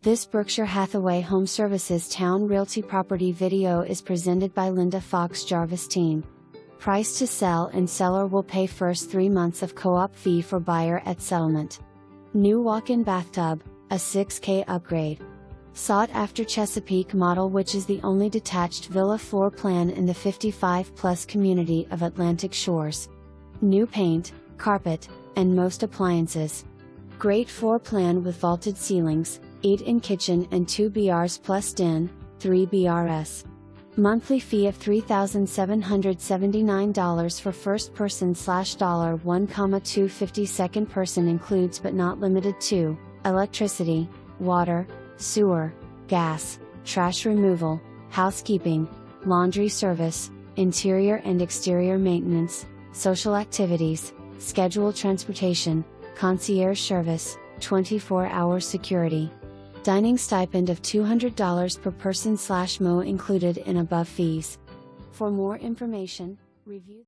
This Berkshire Hathaway HomeServices Towne Realty property video is presented by Linda Fox-Jarvis team. Price to sell and seller will pay first 3 months of co-op fee for buyer at settlement. New walk-in bathtub, a 6K upgrade. Sought after Chesapeake model, which is the only detached villa floor plan in the 55+ community of Atlantic Shores. New paint, carpet, and most appliances. Great floor plan with vaulted ceilings, 8-in kitchen and 2 BRs plus den, 3 BRs. Monthly fee of $3,779 for first person / $1,250 second person includes but not limited to electricity, water, sewer, gas, trash removal, housekeeping, laundry service, interior and exterior maintenance, social activities, scheduled transportation, concierge service, 24-hour security. Dining stipend of $200 per person / mo included in above fees. For more information, review